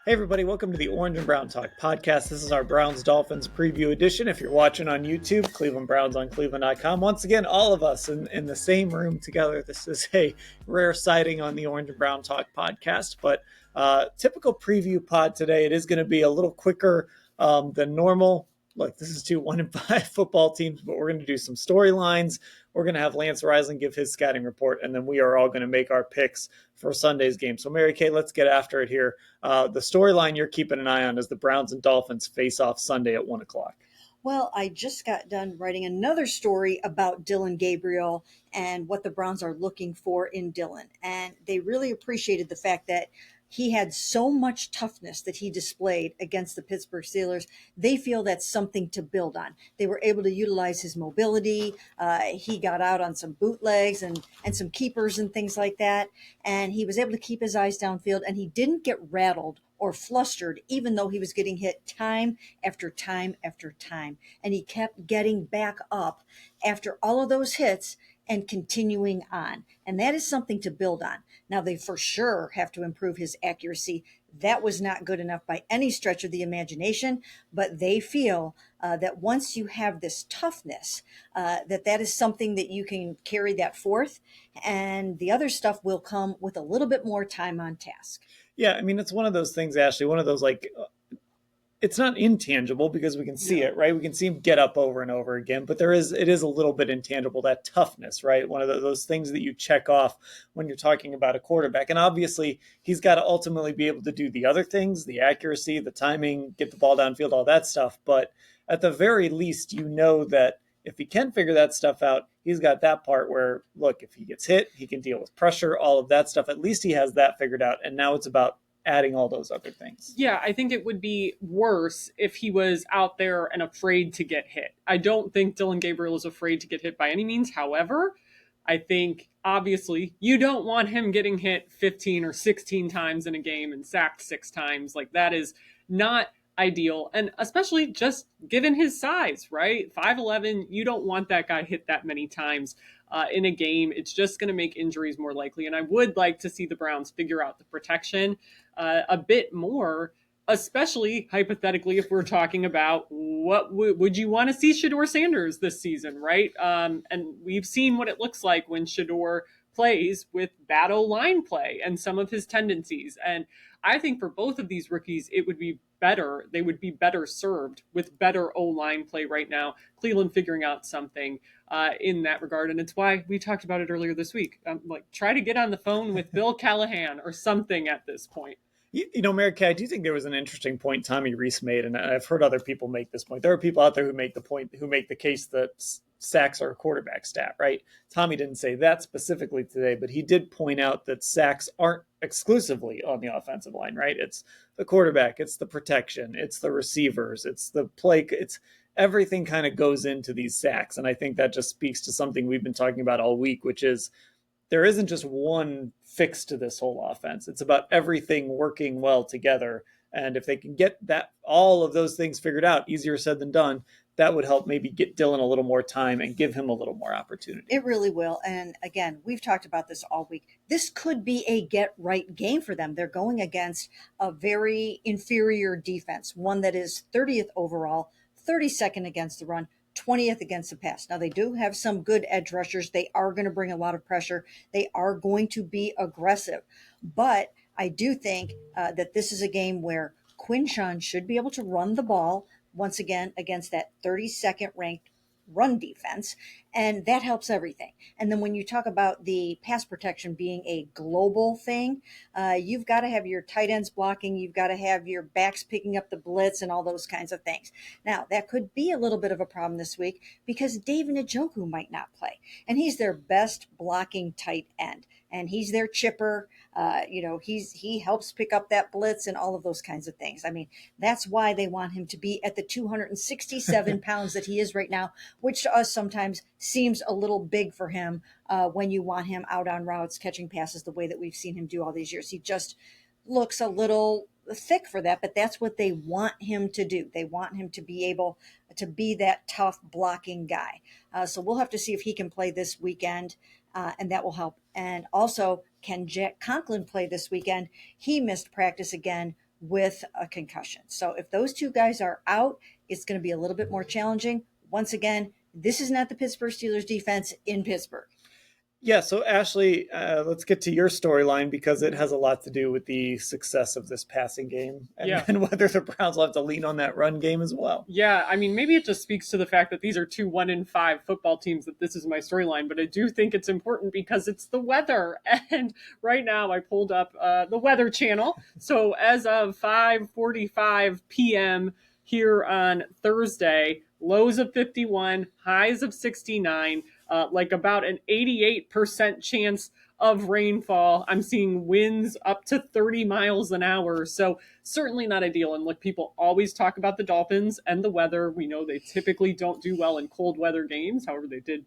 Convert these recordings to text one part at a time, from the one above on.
Hey everybody, welcome to the Orange and Brown Talk podcast. This is our Browns Dolphins preview edition. If you're watching on YouTube, Cleveland Browns on cleveland.com. Once again, all of us in the same room together. This is a rare sighting on the Orange and Brown Talk podcast, but typical preview pod today. It is going to be a little quicker than normal. Look, this is two 1-5 football teams, but we're going to do some storylines. We're going to have Lance Reisland give his scouting report, and then we are all going to make our picks for Sunday's game. So, Mary Kay, let's get after it here. The storyline you're keeping an eye on is the Browns and Dolphins face off Sunday at 1 o'clock. Well, I just got done writing another story about Dillon Gabriel and what the Browns are looking for in Dillon. And they really appreciated the fact that he had so much toughness that he displayed against the Pittsburgh Steelers. They feel that's something to build on. They were able to utilize his mobility. He got out on some bootlegs and some keepers and things like that. And he was able to keep his eyes downfield, and he didn't get rattled or flustered, even though he was getting hit time after time after time. And he kept getting back up after all of those hits and continuing on. And that is something to build on. Now, they for sure have to improve his accuracy. That was not good enough by any stretch of the imagination, but they feel that once you have this toughness, that is something that you can carry that forth, and the other stuff will come with a little bit more time on task. Yeah, I mean, it's one of those things, Ashley, one of those it's not intangible because we can see it, right? We can see him get up over and over again, but it is a little bit intangible, that toughness, right? One of those things that you check off when you're talking about a quarterback. And obviously, he's got to ultimately be able to do the other things, the accuracy, the timing, get the ball downfield, all that stuff. But at the very least, you know that if he can figure that stuff out, he's got that part where, look, if he gets hit, he can deal with pressure, all of that stuff. At least he has that figured out. And now it's about adding all those other things. Yeah, I think it would be worse if he was out there and afraid to get hit. I don't think Dillon Gabriel is afraid to get hit by any means. However, I think obviously you don't want him getting hit 15 or 16 times in a game and sacked 6 times. Like, that is not ideal. And especially just given his size, right? 5'11", you don't want that guy hit that many times in a game. It's just going to make injuries more likely. And I would like to see the Browns figure out the protection a bit more, especially hypothetically if we're talking about what would you want to see Shedeur Sanders this season, right? And we've seen what it looks like when Shedeur plays with bad O-line play and some of his tendencies. And I think for both of these rookies, it would be better. They would be better served with better O-line play right now. Cleveland figuring out something in that regard. And it's why we talked about it earlier this week. Try to get on the phone with Bill Callahan or something at this point. You know, Mary Kay, I do think there was an interesting point Tommy Rees made, and I've heard other people make this point. There are people out there who make the case that sacks are a quarterback stat, right? Tommy didn't say that specifically today, but he did point out that sacks aren't exclusively on the offensive line, right? It's the quarterback, it's the protection, it's the receivers, it's the play, it's everything kind of goes into these sacks. And I think that just speaks to something we've been talking about all week, which is there isn't just one fix to this whole offense. It's about everything working well together. And if they can get all of those things figured out, easier said than done, that would help maybe get Dillon a little more time and give him a little more opportunity. It really will. And again, we've talked about this all week. This could be a get right game for them. They're going against a very inferior defense, one that is 30th overall, 32nd against the run, 20th against the pass. Now, they do have some good edge rushers. They are going to bring a lot of pressure. They are going to be aggressive. But I do think that this is a game where Quinshawn should be able to run the ball once again against that 32nd ranked run defense, and that helps everything. And then when you talk about the pass protection being a global thing, you've got to have your tight ends blocking, you've got to have your backs picking up the blitz and all those kinds of things. Now, that could be a little bit of a problem this week because David Njoku might not play, and he's their best blocking tight end, and he's their chipper. He helps pick up that blitz and all of those kinds of things. I mean, that's why they want him to be at the 267 pounds that he is right now, which to us sometimes seems a little big for him when you want him out on routes, catching passes the way that we've seen him do all these years. He just looks a little thick for that, but that's what they want him to do. They want him to be able to be that tough blocking guy. So we'll have to see if he can play this weekend, and that will help. And also, can Jack Conklin play this weekend? He missed practice again with a concussion. So if those two guys are out, it's going to be a little bit more challenging. Once again, this is not the Pittsburgh Steelers defense in Pittsburgh. Yeah, so Ashley, let's get to your storyline because it has a lot to do with the success of this passing game and whether the Browns will have to lean on that run game as well. Yeah, I mean, maybe it just speaks to the fact that these are 2 1-5 football teams that this is my storyline, but I do think it's important because it's the weather. And right now I pulled up the Weather Channel. So as of 5:45 p.m. here on Thursday, lows of 51, highs of 69, like about an 88% chance of rainfall. I'm seeing winds up to 30 miles an hour. So certainly not ideal. And look, people always talk about the Dolphins and the weather. We know they typically don't do well in cold weather games. However, they did,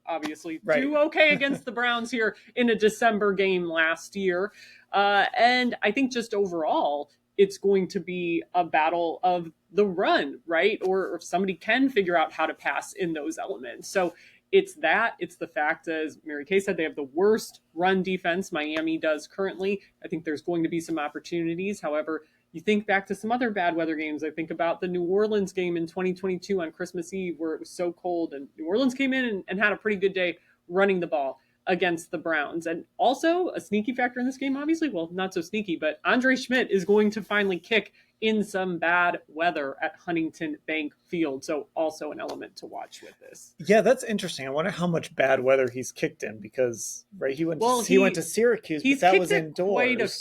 obviously do okay against the Browns here in a December game last year. And I think just overall, it's going to be a battle of the run, right? Or if somebody can figure out how to pass in those elements. So it's the fact, as Mary Kay said, they have the worst run defense Miami does currently. I think there's going to be some opportunities. However, you think back to some other bad weather games. I think about the New Orleans game in 2022 on Christmas Eve where it was so cold and New Orleans came in and had a pretty good day running the ball against the Browns. And also a sneaky factor in this game, obviously, well, not so sneaky, but Andre Schmidt is going to finally kick in some bad weather at Huntington Bank Field. So also an element to watch with this. Yeah, that's interesting. I wonder how much bad weather he's kicked in because he went to Syracuse, but that was indoors.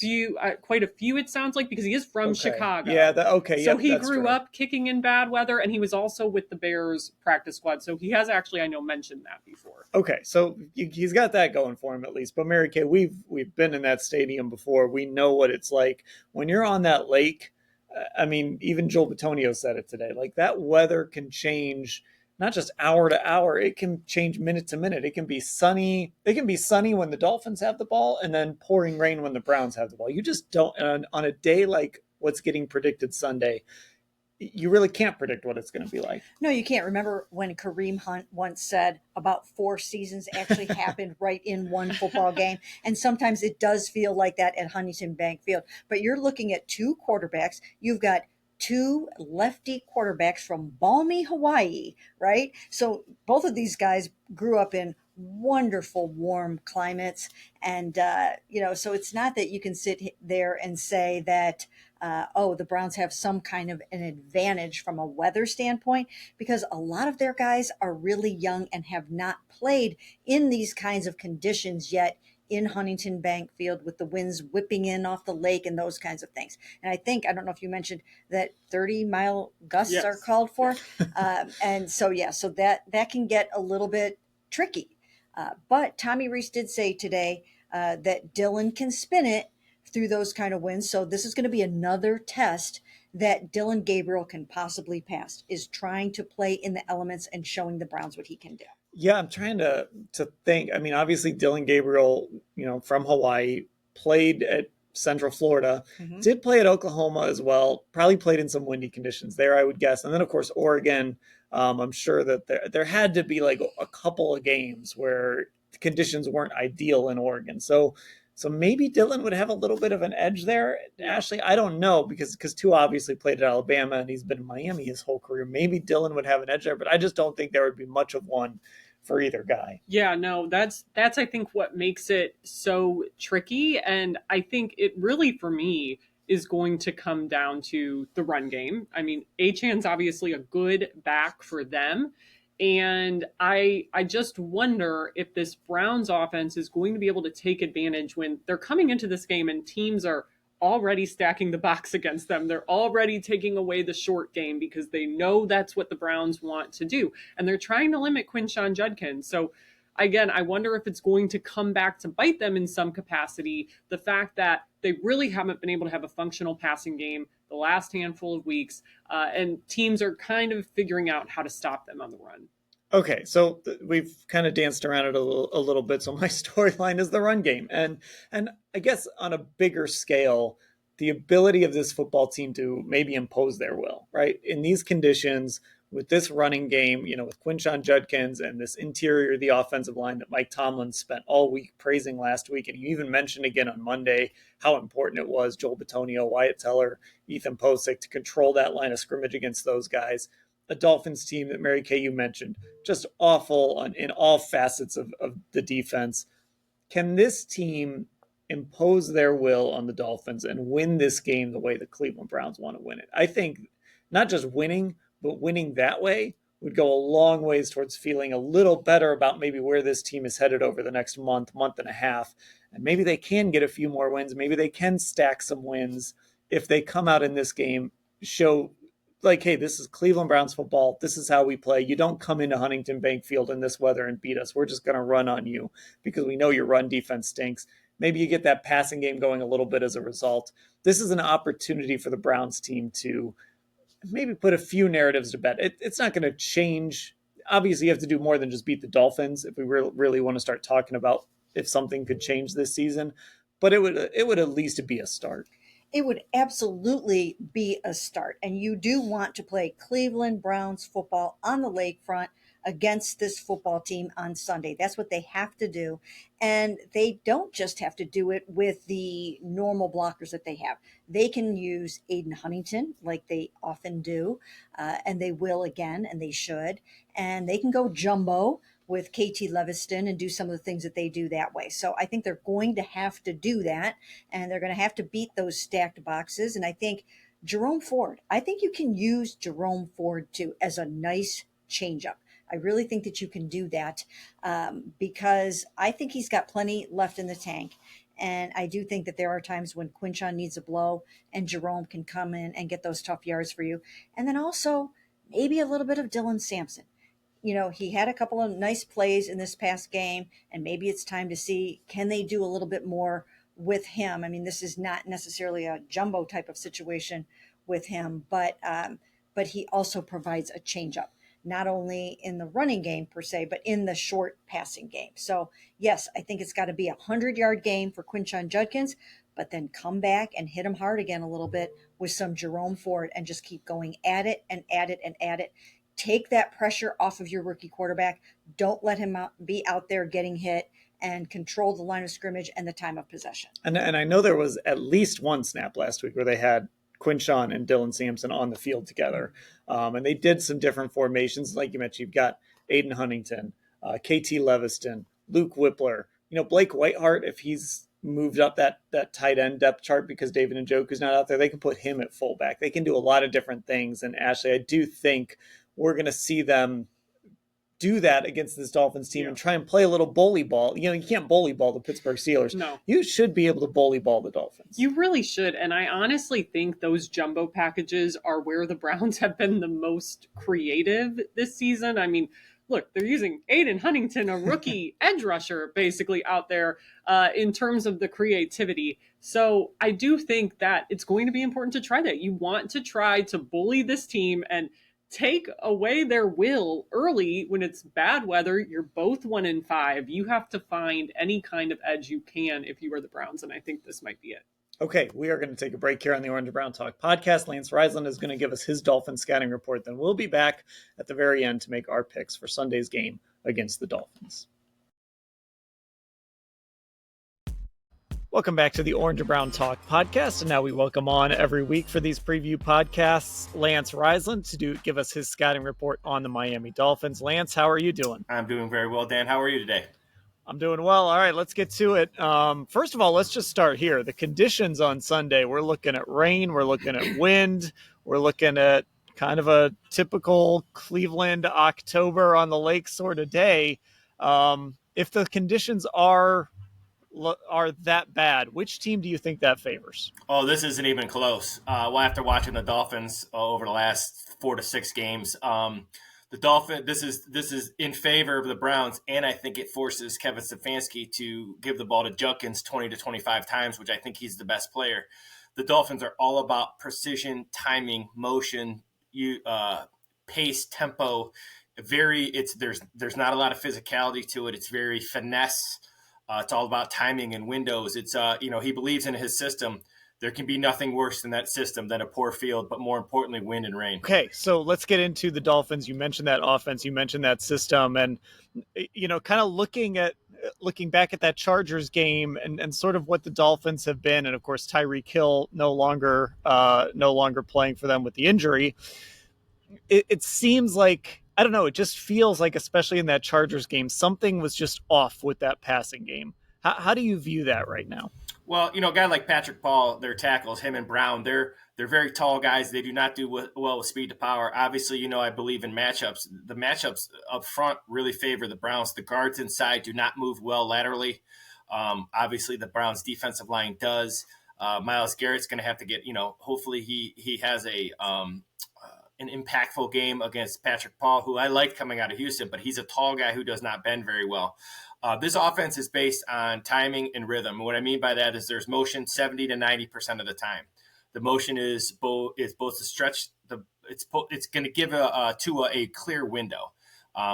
Quite a few it sounds like, because he is from Chicago. Yeah, So he grew up kicking in bad weather, and he was also with the Bears practice squad. So he has actually, I know, mentioned that before. Okay, so he's got that going for him at least. But Mary Kay, we've been in that stadium before. We know what it's like when you're on that lake. I mean, even Joel Bitonio said it today. Like, that weather can change not just hour to hour. It can change minute to minute. It can be sunny. It can be sunny when the Dolphins have the ball and then pouring rain when the Browns have the ball. You just don't, on a day like what's getting predicted Sunday, you really can't predict what it's going to be like. No, you can't. Remember when Kareem Hunt once said about 4 seasons actually happened right in one football game? And sometimes it does feel like that at Huntington Bank Field. But you're looking at 2 quarterbacks. You've got 2 lefty quarterbacks from balmy Hawaii, right? So both of these guys grew up in wonderful warm climates. And, so it's not that you can sit there and say that, the Browns have some kind of an advantage from a weather standpoint, because a lot of their guys are really young and have not played in these kinds of conditions yet in Huntington Bank Field with the winds whipping in off the lake and those kinds of things. And I don't know if you mentioned that 30-mile gusts are called for. And so that can get a little bit tricky. But Tommy Rees did say today that Dillon can spin it through those kind of winds. So this is going to be another test that Dillon Gabriel can possibly pass, is trying to play in the elements and showing the Browns what he can do. Yeah, I'm trying to think. I mean, obviously Dillon Gabriel, from Hawaii, played at Central Florida, did play at Oklahoma as well, probably played in some windy conditions there, I would guess. And then, of course, Oregon, I'm sure that there had to be like a couple of games where the conditions weren't ideal in Oregon. So maybe Dillon would have a little bit of an edge there. Ashley, I don't know, because Tua obviously played at Alabama and he's been in Miami his whole career. Maybe Dillon would have an edge there, but I just don't think there would be much of one for either guy. Yeah, no, that's I think what makes it so tricky. And I think it really, for me, is going to come down to the run game. I mean, Achan's obviously a good back for them. And I just wonder if this Browns offense is going to be able to take advantage when they're coming into this game and teams are already stacking the box against them. They're already taking away the short game because they know that's what the Browns want to do. And they're trying to limit Quinshon Judkins. So again, I wonder if it's going to come back to bite them in some capacity. The fact that they really haven't been able to have a functional passing game the last handful of weeks, and teams are kind of figuring out how to stop them on the run. Okay, so we've kind of danced around it a little bit. So my storyline is the run game. And I guess on a bigger scale, the ability of this football team to maybe impose their will, right? In these conditions with this running game, with Quinshon Judkins and this interior of the offensive line that Mike Tomlin spent all week praising last week. And you even mentioned again on Monday how important it was, Joel Bitonio, Wyatt Teller, Ethan Posick, to control that line of scrimmage against those guys. A Dolphins team that Mary Kay, you mentioned, just awful in all facets of the defense. Can this team impose their will on the Dolphins and win this game the way the Cleveland Browns want to win it? I think not just winning, but winning that way would go a long ways towards feeling a little better about maybe where this team is headed over the next month and a half. And maybe they can get a few more wins. Maybe they can stack some wins if they come out in this game, show like, hey, this is Cleveland Browns football. This is how we play. You don't come into Huntington Bank Field in this weather and beat us. We're just going to run on you because we know your run defense stinks. Maybe you get that passing game going a little bit as a result. This is an opportunity for the Browns team to maybe put a few narratives to bed. It's not going to change. Obviously, you have to do more than just beat the Dolphins if we really want to start talking about if something could change this season. But it would at least be a start. It would absolutely be a start. And you do want to play Cleveland Browns football on the lakefront against this football team on Sunday. That's what they have to do. And they don't just have to do it with the normal blockers that they have. They can use Aiden Huntington like they often do, and they will again, and they should. And they can go jumbo with KT Leviston and do some of the things that they do that way. So I think they're going to have to do that, and they're going to have to beat those stacked boxes. And I think Jerome Ford, I think you can use Jerome Ford too as a nice changeup. I really think that you can do that because I think he's got plenty left in the tank. And I do think that there are times when Quinshon needs a blow and Jerome can come in and get those tough yards for you. And then also maybe a little bit of Dylan Sampson. He had a couple of nice plays in this past game, and maybe it's time to see, can they do a little bit more with him? I mean, this is not necessarily a jumbo type of situation with him, but he also provides a changeup, not only in the running game per se, but in the short passing game. So yes, I think it's got to be 100-yard game for Quinshon Judkins, but then come back and hit him hard again a little bit with some Jerome Ford and just keep going at it and at it and at it. Take that pressure off of your rookie quarterback. Don't let him be out there getting hit, and control the line of scrimmage and the time of possession. And I know there was at least one snap last week where they had Quinshon and Dylan Sampson on the field together. And they did some different formations. Like you mentioned, you've got Aiden Huntington, KT Leviston, Luke Whippler, Blake Whiteheart, if he's moved up that tight end depth chart because David Njoku's not out there, they can put him at fullback. They can do a lot of different things. And Ashley, I do think we're going to see them do that against this Dolphins team and try and play a little bully ball. You can't bully ball the Pittsburgh Steelers. No. You should be able to bully ball the Dolphins. You really should. And I honestly think those jumbo packages are where the Browns have been the most creative this season. I mean, look, they're using Aiden Huntington, a rookie edge rusher, basically out there in terms of the creativity. So I do think that it's going to be important to try that. You want to try to bully this team and take away their will early when it's bad weather. You're both 1-5. You have to find any kind of edge you can if you are the Browns, and I think this might be it. Okay, we are going to take a break here on the Orange and Brown Talk podcast. Lance Reisland is going to give us his Dolphins scouting report. Then we'll be back at the very end to make our picks for Sunday's game against the Dolphins. Welcome back to the Orange and Brown Talk podcast. And now we welcome on every week for these preview podcasts, Lance Reisland to give us his scouting report on the Miami Dolphins. Lance, how are you doing? I'm doing very well, Dan. How are you today? I'm doing well. All right, let's get to it. First of all, let's just start here. The conditions on Sunday, we're looking at rain, we're looking at wind, we're looking at kind of a typical Cleveland October on the lake sort of day. If the conditions are that bad, which team do you think that favors? Oh, this isn't even close. Well, after watching the Dolphins over the last 4 to 6 games, the Dolphins, this is in favor of the Browns, and I think it forces Kevin Stefanski to give the ball to Judkins 20 to 25 times, which I think he's the best player. The Dolphins are all about precision, timing, motion, pace, tempo. There's not a lot of physicality to it. It's very finesse. It's all about timing and windows. It's he believes in his system. there can be nothing worse than that system than a poor field, but more importantly, wind and rain. Okay, so let's get into the Dolphins. You mentioned that offense, you mentioned that system, and kind of looking back at that Chargers game and sort of what the Dolphins have been, and of course Tyreek Hill no longer playing for them with the injury. It seems like, I don't know, it just feels like, especially in that Chargers game, something was just off with that passing game. How do you view that right now? Well, a guy like Patrick Paul, their tackles, him and Brown, they're very tall guys. They do not do well with speed to power. Obviously, I believe in matchups. The matchups up front really favor the Browns. The guards inside do not move well laterally. Obviously, the Browns' defensive line does. Myles Garrett's going to have to get, hopefully he has an impactful game against Patrick Paul, who I liked coming out of Houston, but he's a tall guy who does not bend very well. This offense is based on timing and rhythm. And what I mean by that is there's motion 70 to 90% of the time. The motion is both to stretch it's going to give Tua a clear window,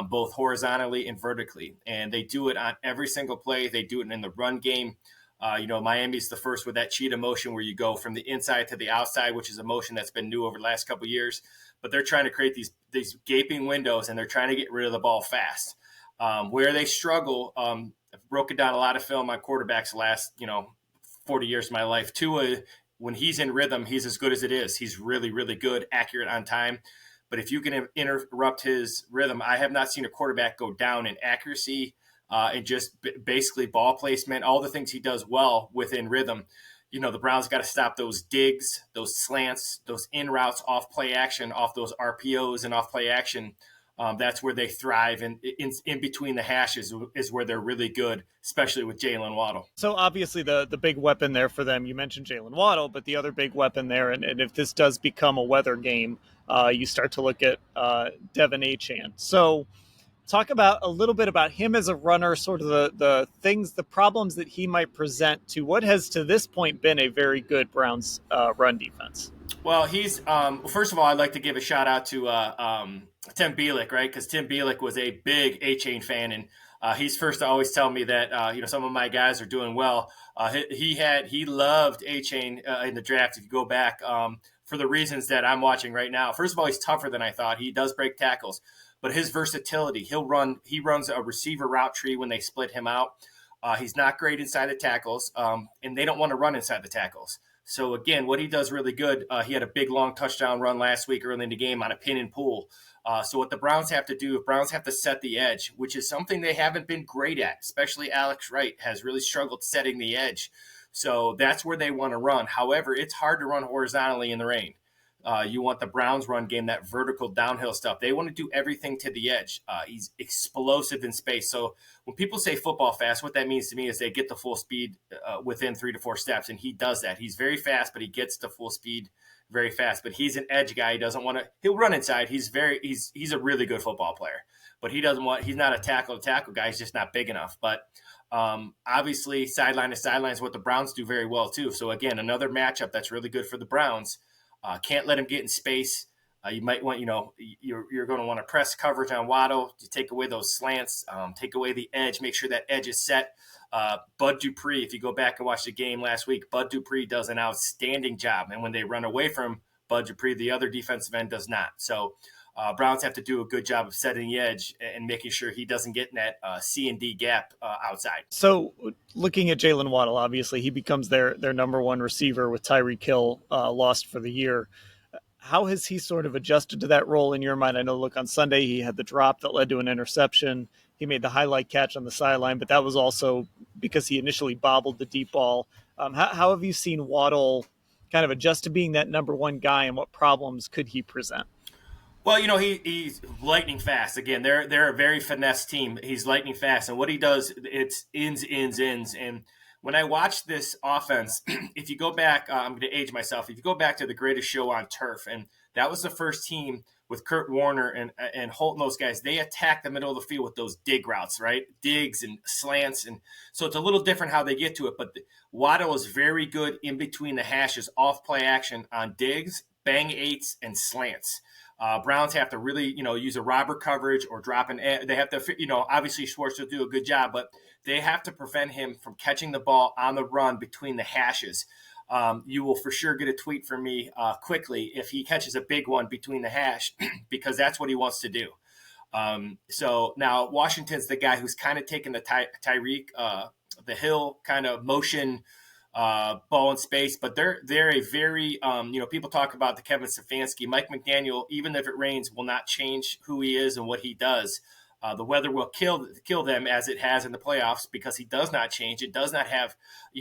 both horizontally and vertically. And they do it on every single play. They do it in the run game. Miami's the first with that cheetah motion where you go from the inside to the outside, which is a motion that's been new over the last couple of years. But they're trying to create these gaping windows, and they're trying to get rid of the ball fast. Where they struggle, I've broken down a lot of film on quarterbacks the last 40 years of my life. Tua, when he's in rhythm, he's as good as it is. He's really, really good, accurate on time. But if you can interrupt his rhythm, I have not seen a quarterback go down in accuracy and just basically ball placement, all the things he does well within rhythm. The Browns got to stop those digs, those slants, those in routes off play action, off those RPOs and off play action. That's where they thrive, and in between the hashes is where they're really good, especially with Jalen Waddle. So obviously the big weapon there for them, you mentioned Jalen Waddle, but the other big weapon there, and if this does become a weather game, you start to look at Devin Achane. So talk about a little bit about him as a runner, sort of the problems that he might present to what has to this point been a very good Browns run defense. Well, he's first of all, I'd like to give a shout out to Tim Bielik, right? Because Tim Bielik was a big Achane fan, and he's first to always tell me that some of my guys are doing well. He loved Achane in the draft. If you go back, for the reasons that I'm watching right now, first of all, he's tougher than I thought. He does break tackles, but his versatility, he runs a receiver route tree when they split him out. He's not great inside the tackles, and they don't want to run inside the tackles. So, again, what he does really good, he had a big, long touchdown run last week early in the game on a pin and pull. So what the Browns have to do, Browns have to set the edge, which is something they haven't been great at, especially Alex Wright has really struggled setting the edge. So that's where they want to run. However, it's hard to run horizontally in the rain. You want the Browns run game, that vertical downhill stuff. They want to do everything to the edge. He's explosive in space. So when people say football fast, what that means to me is they get the full speed within 3 to 4 steps, and he does that. He's very fast, but he gets to full speed very fast. But he's an edge guy. He doesn't want to. He'll run inside. He's a really good football player, but he's not a tackle guy. He's just not big enough. But obviously, sideline to sideline is what the Browns do very well too. So again, another matchup that's really good for the Browns. Can't let him get in space. You might want, you're going to want to press coverage on Waddle to take away those slants, take away the edge, make sure that edge is set. Bud Dupree, if you go back and watch the game last week, Bud Dupree does an outstanding job. And when they run away from Bud Dupree, the other defensive end does not. So Browns have to do a good job of setting the edge and making sure he doesn't get in that C and D gap outside. So looking at Jalen Waddle, obviously he becomes their number one receiver with Tyreek Hill lost for the year. How has he sort of adjusted to that role in your mind? I know, look, on Sunday he had the drop that led to an interception. He made the highlight catch on the sideline, but that was also because he initially bobbled the deep ball. How have you seen Waddle kind of adjust to being that number one guy, and what problems could he present? Well, he's lightning fast. Again, they're a very finesse team. He's lightning fast, and what he does, it's ins. And when I watch this offense, if you go back, I'm going to age myself. If you go back to the Greatest Show on Turf, and that was the first team with Kurt Warner and Holt and those guys, they attack the middle of the field with those dig routes, right? Digs and slants. And so it's a little different how they get to it. But Waddle is very good in between the hashes, off play action on digs, bang eights, and slants. Browns have to really, use a robber coverage or drop an. They have to, obviously Schwartz will do a good job, but they have to prevent him from catching the ball on the run between the hashes. you will for sure get a tweet from me quickly if he catches a big one between the hash, because that's what he wants to do. So now Washington's the guy who's kind of taken the Tyreek, the Hill kind of motion ball in space, but they're a very, people talk about the Kevin Stefanski. Mike McDaniel, even if it rains, will not change who he is and what he does. The weather will kill them as it has in the playoffs, because he does not change. It does not have,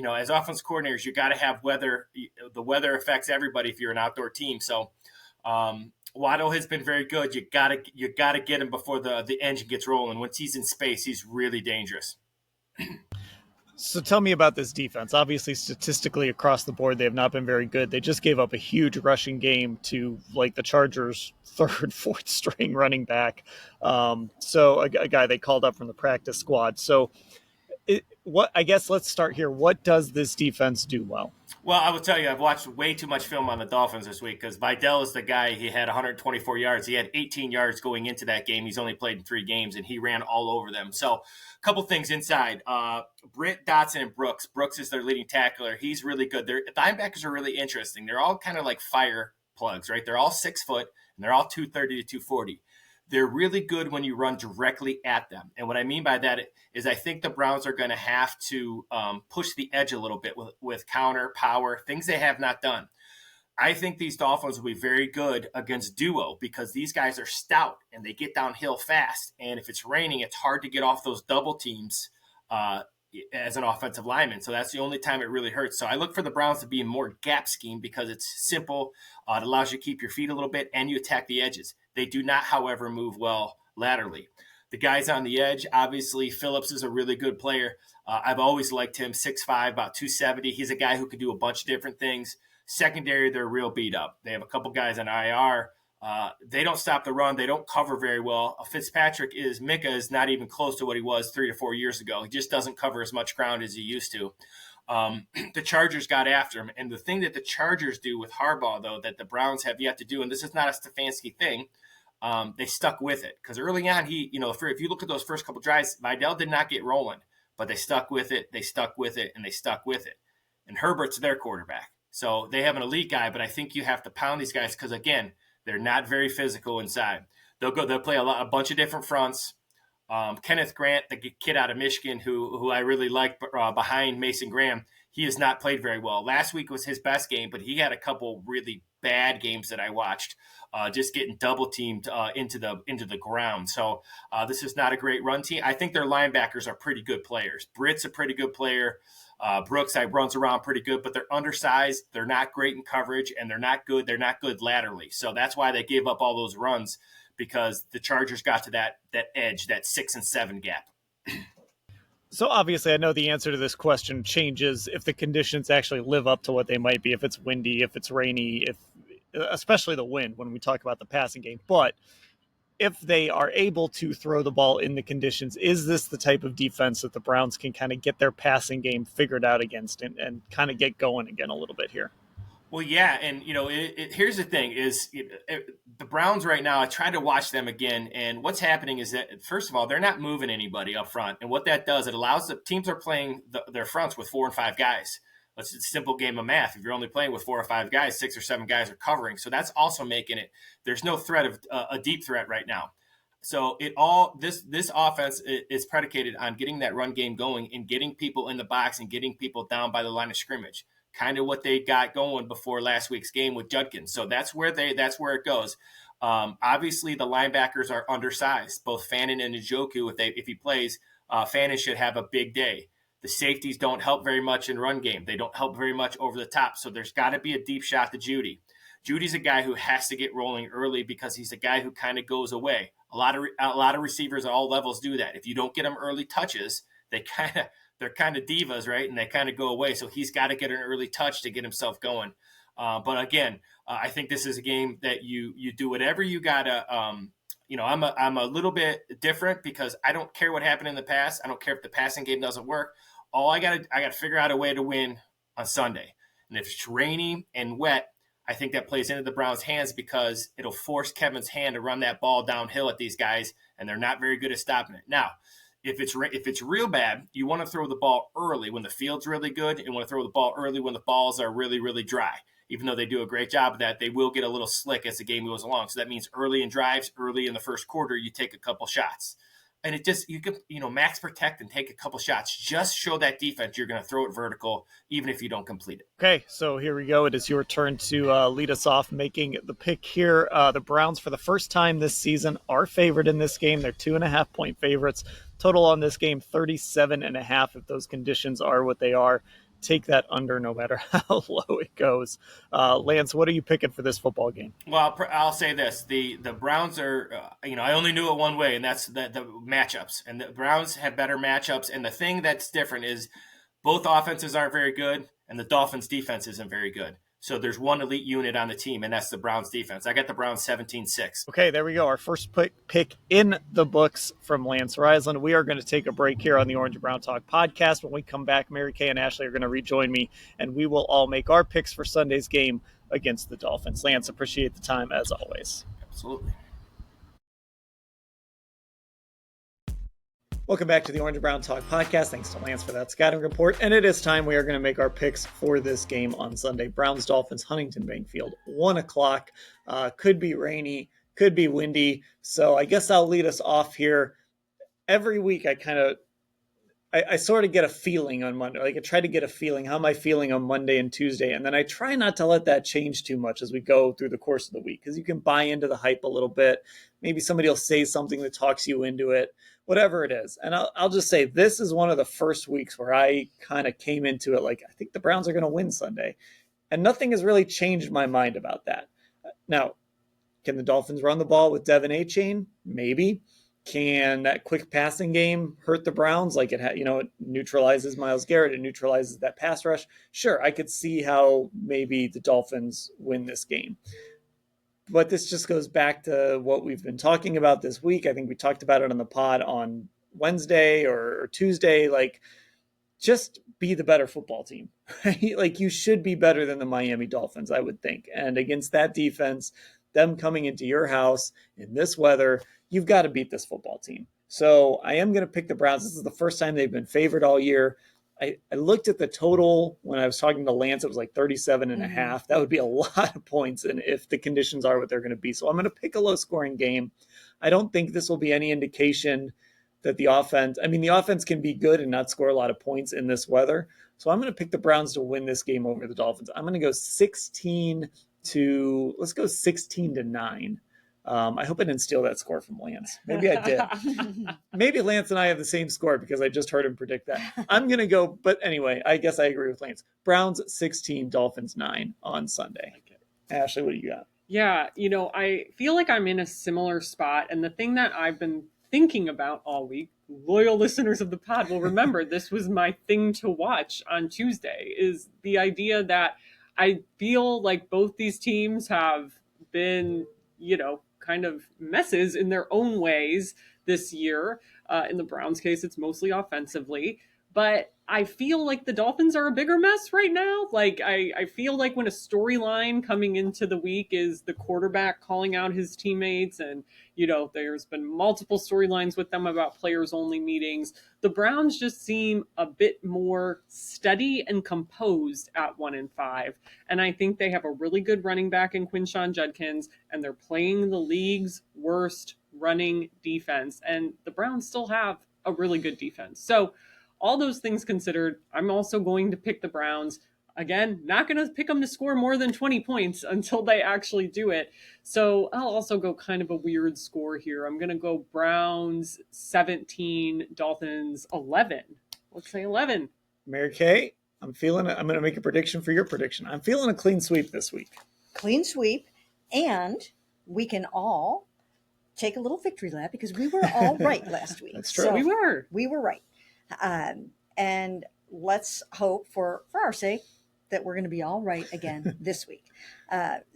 as offense coordinators, you got to have weather. The weather affects everybody if you're an outdoor team. So Waddle has been very good. You gotta get him before the engine gets rolling. Once he's in space, he's really dangerous. So tell me about this defense. Obviously, statistically across the board, they have not been very good. They just gave up a huge rushing game to like the Chargers' third, fourth string running back. So a guy they called up from the practice squad. So I guess let's start here. What does this defense do well? Well, I will tell you, I've watched way too much film on the Dolphins this week, because Vidal is the guy. He had 124 yards. He had 18 yards going into that game. He's only played in 3 games, and he ran all over them. So a couple things inside. Britt, Dotson, and Brooks. Brooks is their leading tackler. He's really good. The linebackers are really interesting. They're all kind of like fire plugs, right? They're all 6 foot, and they're all 230 to 240. They're really good when you run directly at them. And what I mean by that is I think the Browns are going to have to push the edge a little bit with counter, power, things they have not done. I think these Dolphins will be very good against duo, because these guys are stout and they get downhill fast. And if it's raining, it's hard to get off those double teams as an offensive lineman. So that's the only time it really hurts. So I look for the Browns to be in more gap scheme, because it's simple. It allows you to keep your feet a little bit, and you attack the edges. They do not, however, move well laterally. The guys on the edge, obviously, Phillips is a really good player. I've always liked him, 6'5", about 270. He's a guy who can do a bunch of different things. Secondary, they're real beat up. They have a couple guys on IR. They don't stop the run. They don't cover very well. Micah is not even close to what he was 3 to 4 years ago. He just doesn't cover as much ground as he used to. The Chargers got after him. And the thing that the Chargers do with Harbaugh, though, that the Browns have yet to do, and this is not a Stefanski thing, they stuck with it. Because early on, if you look at those first couple drives, Vidal did not get rolling, but they stuck with it, and they stuck with it. And Herbert's their quarterback. So they have an elite guy, but I think you have to pound these guys, because, again, they're not very physical inside. They'll play a bunch of different fronts. Kenneth Grant, the kid out of Michigan, who I really like behind Mason Graham, he has not played very well. Last week was his best game, but he had a couple really bad games that I watched, just getting double teamed into the ground. So this is not a great run team. I think their linebackers are pretty good players. Britt's a pretty good player. Brooks runs around pretty good, but they're undersized. They're not great in coverage, and they're not good. They're not good laterally. So that's why they gave up all those runs, because the Chargers got to that edge, that 6 and 7 gap. So obviously, I know the answer to this question changes if the conditions actually live up to what they might be. If it's windy, if it's rainy, especially the wind when we talk about the passing game. But if they are able to throw the ball in the conditions, is this the type of defense that the Browns can kind of get their passing game figured out against and kind of get going again a little bit here? Well, yeah, and here's the thing: is the Browns right now. I tried to watch them again, and what's happening is that first of all, they're not moving anybody up front, and what that does, it allows the teams are playing their fronts with 4 and 5 guys. It's a simple game of math. If you're only playing with 4 or 5 guys, 6 or 7 guys are covering. So that's also making it. There's no threat of a deep threat right now. So this offense is predicated on getting that run game going and getting people in the box and getting people down by the line of scrimmage. Kind of what they got going before last week's game with Judkins. So that's where it goes. Obviously, the linebackers are undersized. Both Fannin and Njoku, if he plays, Fannin should have a big day. The safeties don't help very much in run game. They don't help very much over the top. So there's got to be a deep shot to Judy. Judy's a guy who has to get rolling early, because he's a guy who kind of goes away. A lot of receivers at all levels do that. If you don't get them early touches, they're kind of divas, right? And they kind of go away. So he's got to get an early touch to get himself going. But again, I think this is a game that you do whatever you gotta. I'm a little bit different, because I don't care what happened in the past. I don't care if the passing game doesn't work. I gotta figure out a way to win on Sunday. And if it's rainy and wet, I think that plays into the Browns' hands, because it'll force Kevin's hand to run that ball downhill at these guys, and they're not very good at stopping it. Now, If it's real bad, you want to throw the ball early when the field's really good, and want to throw the ball early when the balls are really, really dry. Even though they do a great job of that, they will get a little slick as the game goes along. So that means early in drives, early in the first quarter, you take a couple shots. And it just, you can, max protect and take a couple shots. Just show that defense you're going to throw it vertical, even if you don't complete it. Okay, so here we go. It is your turn to lead us off, making the pick here. The Browns, for the first time this season, are favored in this game. They're 2.5-point favorites. Total on this game, 37.5. If those conditions are what they are, take that under no matter how low it goes. Lance, what are you picking for this football game? Well, I'll say this. The Browns are, I only knew it one way, and that's the matchups. And the Browns have better matchups. And the thing that's different is both offenses aren't very good, and the Dolphins' defense isn't very good. So there's one elite unit on the team, and that's the Browns defense. I got the Browns 17-6. Okay, there we go. Our first pick in the books from Lance Reisland. We are going to take a break here on the Orange and Brown Talk podcast. When we come back, Mary Kay and Ashley are going to rejoin me, and we will all make our picks for Sunday's game against the Dolphins. Lance, appreciate the time as always. Absolutely. Welcome back to the Orange and Brown Talk podcast. Thanks to Lance for that scouting report. And it is time we are going to make our picks for this game on Sunday. Browns, Dolphins, Huntington Bank Field, 1 o'clock. Could be rainy, could be windy. So I guess I'll lead us off here. Every week I sort of get a feeling on Monday. Like I try to get a feeling. How am I feeling on Monday and Tuesday? And then I try not to let that change too much as we go through the course of the week, because you can buy into the hype a little bit. Maybe somebody will say something that talks you into it, whatever it is. And I'll just say this is one of the first weeks where I kind of came into it like, I think the Browns are going to win Sunday. And nothing has really changed my mind about that. Now, can the Dolphins run the ball with Devin Achane? Maybe. Can that quick passing game hurt the Browns? Like it neutralizes Myles Garrett. It neutralizes that pass rush. Sure, I could see how maybe the Dolphins win this game. But this just goes back to what we've been talking about this week. I think we talked about it on the pod on Wednesday or Tuesday. Like, just be the better football team. Right? Like, you should be better than the Miami Dolphins, I would think. And against that defense, them coming into your house in this weather, you've got to beat this football team. So I am going to pick the Browns. This is the first time they've been favored all year. I looked at the total when I was talking to Lance. It was like 37.5. That would be a lot of points, and if the conditions are what they're going to be. So I'm going to pick a low-scoring game. I don't think this will be any indication that the offense can be good and not score a lot of points in this weather. So I'm going to pick the Browns to win this game over the Dolphins. I'm going to go 16-9. I hope I didn't steal that score from Lance. Maybe I did. Maybe Lance and I have the same score because I just heard him predict that. I'm going to go, but anyway, I guess I agree with Lance. Browns 16, Dolphins 9 on Sunday. Ashley, what do you got? Yeah, I feel like I'm in a similar spot. And the thing that I've been thinking about all week, loyal listeners of the pod will remember this was my thing to watch on Tuesday, is the idea that I feel like both these teams have been, kind of messes in their own ways this year. In the Browns case, it's mostly offensively. But I feel like the Dolphins are a bigger mess right now. Like, I feel like when a storyline coming into the week is the quarterback calling out his teammates, and, there's been multiple storylines with them about players-only meetings, the Browns just seem a bit more steady and composed at 1-5. And I think they have a really good running back in Quinshon Judkins, and they're playing the league's worst running defense. And the Browns still have a really good defense. So, all those things considered, I'm also going to pick the Browns. Again, not going to pick them to score more than 20 points until they actually do it. So I'll also go kind of a weird score here. I'm going to go Browns 17, Dolphins 11. Let's say 11. Mary Kay, I'm going to make a prediction for your prediction. I'm feeling a clean sweep this week. Clean sweep. And we can all take a little victory lap because we were all right last week. That's true. So we were right. And let's hope for our sake that we're going to be all right again this week.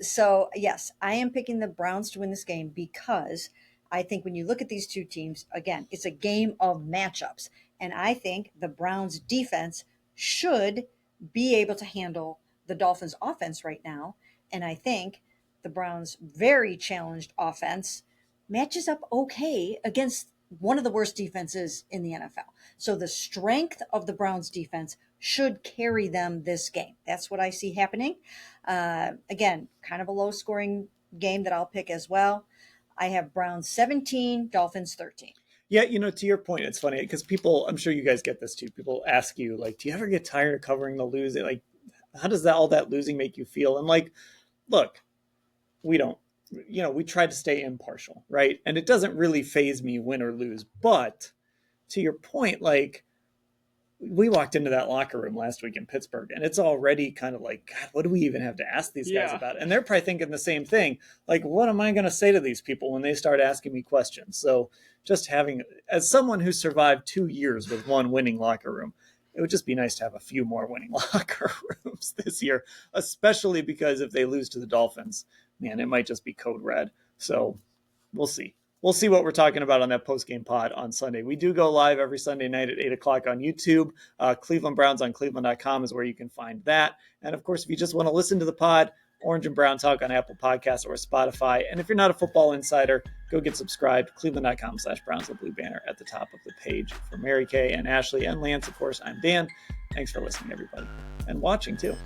So yes, I am picking the Browns to win this game because I think when you look at these two teams, again, it's a game of matchups. And I think the Browns defense should be able to handle the Dolphins offense right now. And I think the Browns very challenged offense matches up okay against one of the worst defenses in the NFL. So the strength of the Browns defense should carry them this game. That's what I see happening. Again, kind of a low scoring game that I'll pick as well. I have Browns 17, Dolphins 13. Yeah, to your point, it's funny because people, I'm sure you guys get this too. People ask you, like, do you ever get tired of covering the losing? Like, how does all that losing make you feel? And like, look, we don't, we try to stay impartial, right? And it doesn't really phase me win or lose. But to your point, like, we walked into that locker room last week in Pittsburgh and it's already kind of like, God, what do we even have to ask these guys about? And they're probably thinking the same thing. Like, what am I going to say to these people when they start asking me questions? So just having, as someone who survived 2 years with one winning locker room, it would just be nice to have a few more winning locker rooms this year, especially because if they lose to the Dolphins, man, it might just be code red. So we'll see. We'll see what we're talking about on that post-game pod on Sunday. We do go live every Sunday night at 8 o'clock on YouTube. Cleveland Browns on cleveland.com is where you can find that. And, of course, if you just want to listen to the pod, Orange and Brown Talk on Apple Podcasts or Spotify. And if you're not a football insider, go get subscribed. Cleveland.com/Browns, the blue banner at the top of the page. For Mary Kay and Ashley and Lance, of course, I'm Dan. Thanks for listening, everybody, and watching, too.